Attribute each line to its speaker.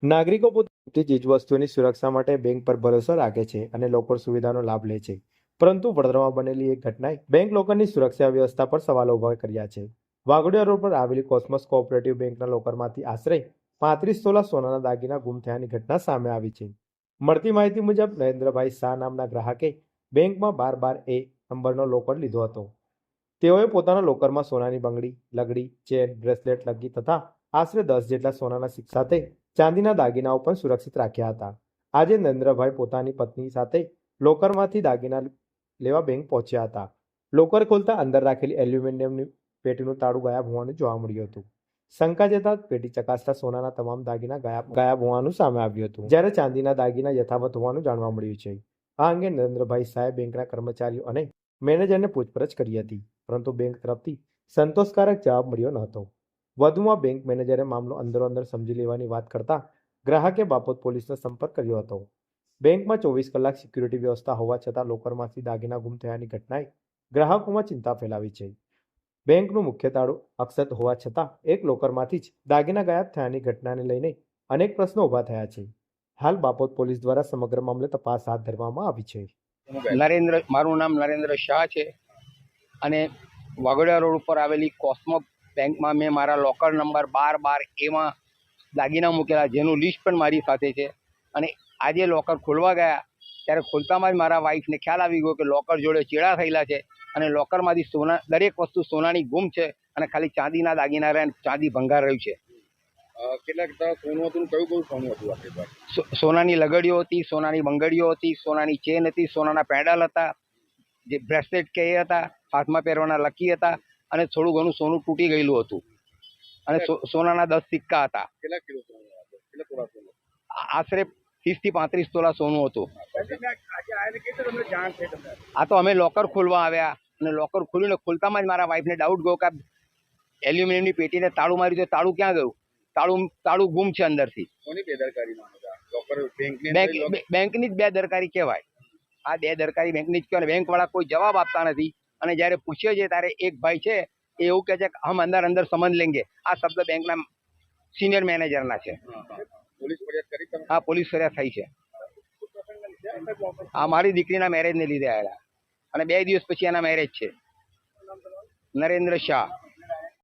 Speaker 1: નાગરિકો પોતાની ચીજવસ્તુઓની સુરક્ષા માટે બેંક પર ભરોસો રાખે છે અને લોકર સુવિધાનો લાભ લે છે. પરંતુ વડોદરામાં બનેલી એક ઘટનાએ બેંક લોકરની સુરક્ષા વ્યવસ્થા પર સવાલો ઉભા કર્યા છે. વાઘોડિયા રોડ પર આવેલી કોસ્મોસ કોઓપરેટિવ બેંકના લોકરમાંથી આશરે 35 તોલા સોનાના દાગીના ગુમ થયાની ઘટના સામે આવી છે. મળતી માહિતી મુજબ નરેન્દ્રભાઈ શાહ નામના ગ્રાહકે બેંકમાં 12 નંબરનો લોકર લીધો હતો. તેઓએ પોતાના લોકરમાં સોનાની બંગડી, લગડી, ચેન, બ્રેસલેટ, લગી તથા આશરે 10 જેટલા સોનાના સિક્કા સાથે ચાંદીના દાગીનાઓ પણ સુરક્ષિત રાખ્યા હતા. આજે નરેન્દ્રભાઈ પોતાની પત્ની સાથે લોકરમાંથી દાગીના લેવા બેંક પહોંચ્યા હતા. લોકર ખોલતા અંદર રાખેલી એલ્યુમિનિયમની પેટીનું તાળું ગાયબ હોવાનું જોવા મળ્યું હતું. શંકા જતા પેટી ચકાસતા સોનાના તમામ દાગીના ગાયબ હોવાનું સામે આવ્યું હતું, જ્યારે ચાંદીના દાગીના યથાવત હોવાનું જાણવા મળ્યું છે. આ અંગે નરેન્દ્રભાઈ શાહે બેંકના કર્મચારીઓ અને મેનેજરને પૂછપરછ કરી હતી, પરંતુ બેંક તરફથી સંતોષકારક જવાબ મળ્યો ન હતો. વધુમાં બેંક મેનેજરે મામલો અંદરોઅંદર સમજી લેવાની વાત કરતા ગ્રાહકે બાપોદ પોલીસનો સંપર્ક કર્યો હતો. બેંકમાં 24 કલાક સિક્યુરિટી વ્યવસ્થા હોવા છતાં લોકરમાંથી દાગીના ગુમ થયાની ઘટનાએ ગ્રાહકોમાં ચિંતા ફેલાવી છે. બેંકનું મુખ્ય તાળું અક્ષત હોવા છતાં એક લોકરમાંથી જ દાગીના ગાયબ થયાની ઘટનાને લઈને અનેક પ્રશ્નો ઊભા થયા છે. હાલ બાપોદ પોલીસ દ્વારા સમગ્ર મામલે તપાસ હાથ ધરવામાં આવી છે.
Speaker 2: મારું નામ નરેન્દ્ર શાહ છે અને વાઘોડિયા રોડ ઉપર આવેલી કોસ્મો બેંકમાં મેં મારા લોકર નંબર 12 દાગીના મૂકેલા, જેનું લિસ્ટ પણ મારી સાથે છે. અને આજે લોકર ખોલવા ગયા ત્યારે ખોલતામાં જ મારા વાઈફને ખ્યાલ આવી ગયો કે લોકર જોડે ચેડા થયેલા છે અને લોકરમાંથી દરેક વસ્તુ સોનાની ગુમ છે અને ખાલી ચાંદીના દાગીના રહ્યા, ચાંદી ભંગાર રહ્યું છે.
Speaker 3: કેટલાક સોનું હતું? કયું સોનું હતું આપણી પાસે?
Speaker 2: સોનાની લગડીઓ હતી, સોનાની બંગડીઓ હતી, સોનાની ચેન હતી, સોનાના પેડલ હતા, જે બ્રેસલેટ કે એ હતા, હાથમાં પહેરવાના લકી હતા અને થોડું ઘણું સોનું તૂટી ગયેલું હતું અને સોનાના 10 સિક્કા હતા.
Speaker 3: કેટલા કિલો સોનું હતું? કેટલા તોલા સોનું?
Speaker 2: આશરે 30 થી 35 તોલા સોનું હતું. આ તો અમે લોકર ખોલવા આવ્યા અને લોકર ખોલીને ખોલતામાં જ મારા વાઈફને ડાઉટ ગયો કે એલ્યુમિનિયમની પેટીને તાળું માર્યું તો તાળું ક્યાં ગયું? તાળું ગુમ છે અંદરથી.
Speaker 3: કોની બેદરકારી લોકર
Speaker 2: બેંકની જ બેદરકારી કહેવાય. આ બેદરકારી બેંકની જ કહેવાય. બેંકવાળા કોઈ જવાબ આપતા નથી અને જ્યારે પૂછીએ છીએ ત્યારે એક ભાઈ છે એ એવું કહે છે કે હમ અંદર સમજ લેંગે. આ શબ્દ બેંકના સિનિયર મેનેજરના છે.
Speaker 3: પોલીસ ફરિયાદ કરી તમે?
Speaker 2: હા, પોલીસ ફરિયાદ થઈ છે. આ મારી દીકરીના મેરેજને લીધે આવેલા અને 2 દિવસ પછી એના મેરેજ છે. નરેન્દ્ર શાહ.